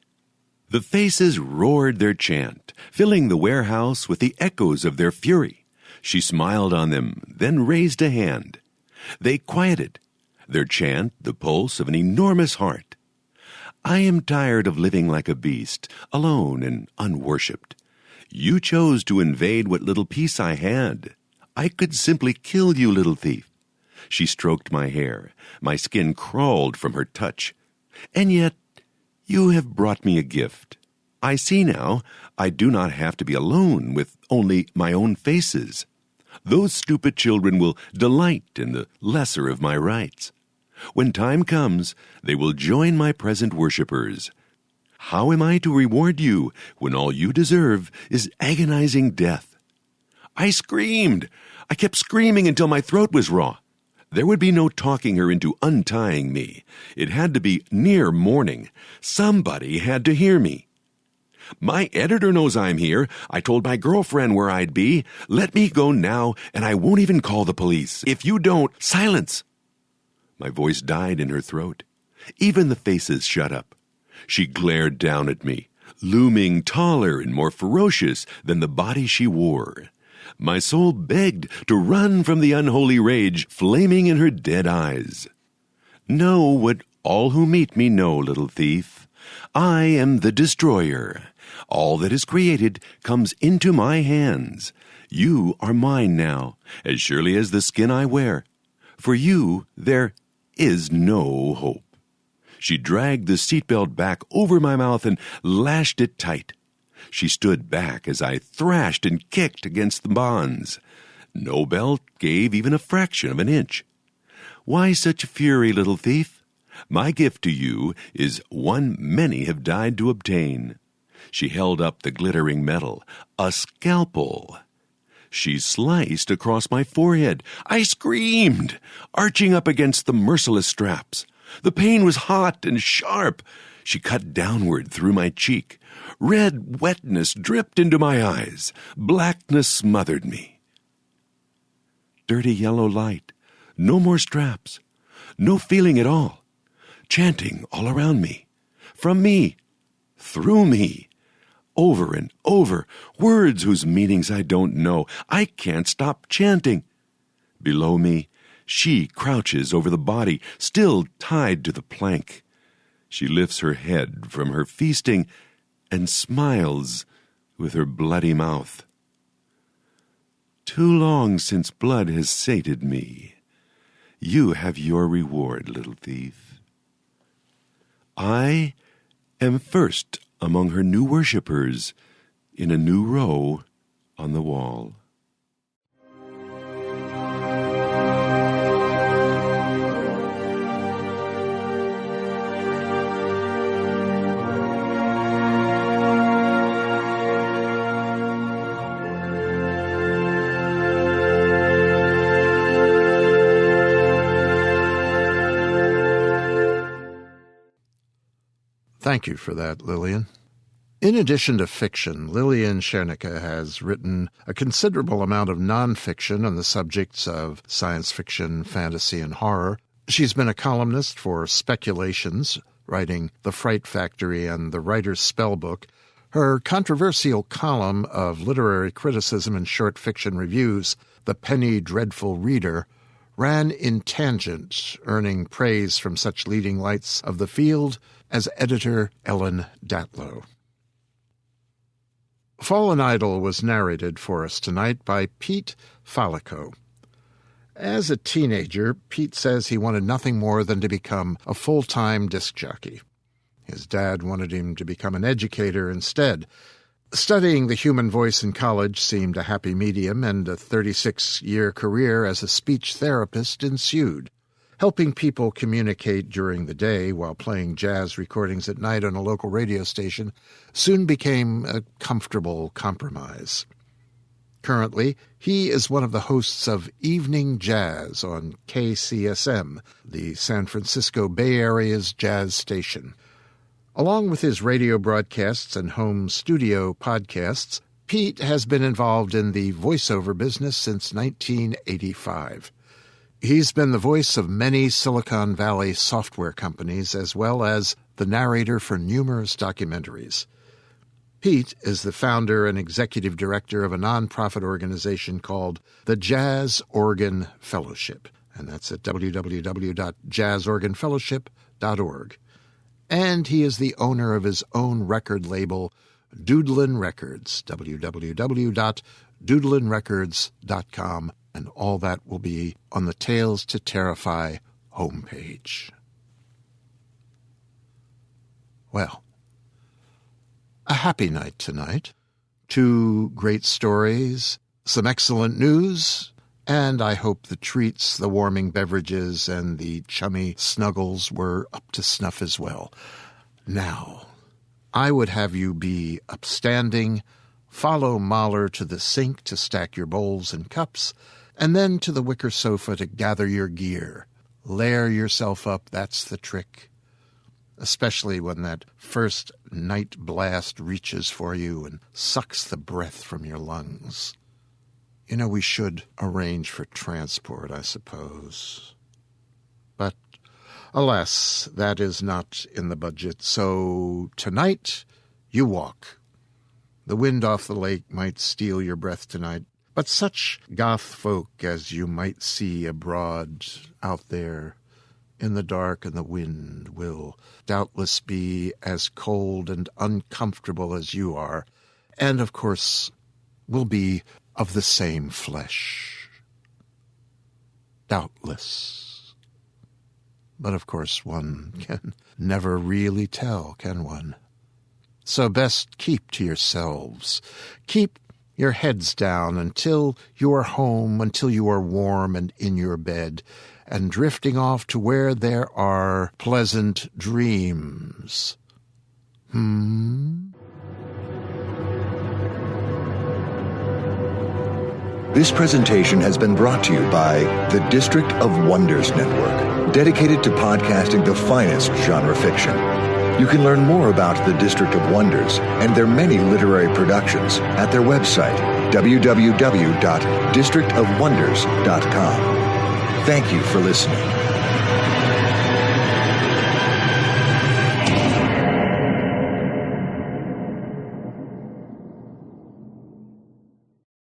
The faces roared their chant, filling the warehouse with the echoes of their fury. She smiled on them, then raised a hand. They quieted, their chant the pulse of an enormous heart. I am tired of living like a beast, alone and unworshipped. You chose to invade what little peace I had. I could simply kill you, little thief. She stroked my hair. My skin crawled from her touch. And yet, you have brought me a gift. I see now I do not have to be alone with only my own faces. Those stupid children will delight in the lesser of my rights. When time comes, they will join my present worshippers. How am I to reward you when all you deserve is agonizing death? I screamed. I kept screaming until my throat was raw. There would be no talking her into untying me. It had to be near morning. Somebody had to hear me. My editor knows I'm here. I told my girlfriend where I'd be. Let me go now, and I won't even call the police. If you don't, silence. My voice died in her throat. Even the faces shut up. She glared down at me, looming taller and more ferocious than the body she wore. My soul begged to run from the unholy rage flaming in her dead eyes. Know what all who meet me know, little thief. I am the destroyer. All that is created comes into my hands. You are mine now, as surely as the skin I wear. For you, there is no hope. She dragged the seatbelt back over my mouth and lashed it tight. She stood back as I thrashed and kicked against the bonds. No belt gave even a fraction of an inch. Why such fury, little thief? My gift to you is one many have died to obtain. She held up the glittering metal, a scalpel. She sliced across my forehead. I screamed, arching up against the merciless straps. The pain was hot and sharp. She cut downward through my cheek. Red wetness dripped into my eyes. Blackness smothered me. Dirty yellow light. No more straps. No feeling at all. Chanting all around me. From me. Through me. Over and over. Words whose meanings I don't know. I can't stop chanting. Below me, she crouches over the body, still tied to the plank. She lifts her head from her feasting and smiles with her bloody mouth. Too long since blood has sated me. You have your reward, little thief. I am first among her new worshippers in a new row on the wall. Thank you for that, Lillian. In addition to fiction, Lillian Csernica has written a considerable amount of nonfiction on the subjects of science fiction, fantasy, and horror. She's been a columnist for Speculations, writing The Fright Factory and The Writer's Spellbook. Her controversial column of literary criticism and short fiction reviews, The Penny Dreadful Reader, ran in tangent, earning praise from such leading lights of the field as editor Ellen Datlow. Fallen Idol was narrated for us tonight by Pete Fallico. As a teenager, Pete says he wanted nothing more than to become a full-time disc jockey. His dad wanted him to become an educator instead. Studying the human voice in college seemed a happy medium, and a 36-year career as a speech therapist ensued. Helping people communicate during the day while playing jazz recordings at night on a local radio station soon became a comfortable compromise. Currently, he is one of the hosts of Evening Jazz on KCSM, the San Francisco Bay Area's jazz station. Along with his radio broadcasts and home studio podcasts, Pete has been involved in the voiceover business since 1985. He's been the voice of many Silicon Valley software companies, as well as the narrator for numerous documentaries. Pete is the founder and executive director of a nonprofit organization called the Jazz Organ Fellowship, and that's at www.jazzorganfellowship.org. And he is the owner of his own record label, Doodlin' Records, www.doodlinrecords.com, and all that will be on the Tales to Terrify homepage. Well, a happy night tonight. 2 great stories, some excellent news, and I hope the treats, the warming beverages, and the chummy snuggles were up to snuff as well. Now, I would have you be upstanding, follow Mahler to the sink to stack your bowls and cups, and then to the wicker sofa to gather your gear. Layer yourself up, that's the trick. Especially when that first night blast reaches for you and sucks the breath from your lungs. You know, we should arrange for transport, I suppose. But, alas, that is not in the budget, so tonight you walk. The wind off the lake might steal your breath tonight, but such goth folk as you might see abroad out there in the dark and the wind will doubtless be as cold and uncomfortable as you are, and, of course, will be of the same flesh. Doubtless. But, of course, one can never really tell, can one? So best keep to yourselves. Keep your heads down until you are home, until you are warm and in your bed, and drifting off to where there are pleasant dreams. This presentation has been brought to you by the District of Wonders Network, dedicated to podcasting the finest genre fiction. You can learn more about the District of Wonders and their many literary productions at their website, www.districtofwonders.com. Thank you for listening.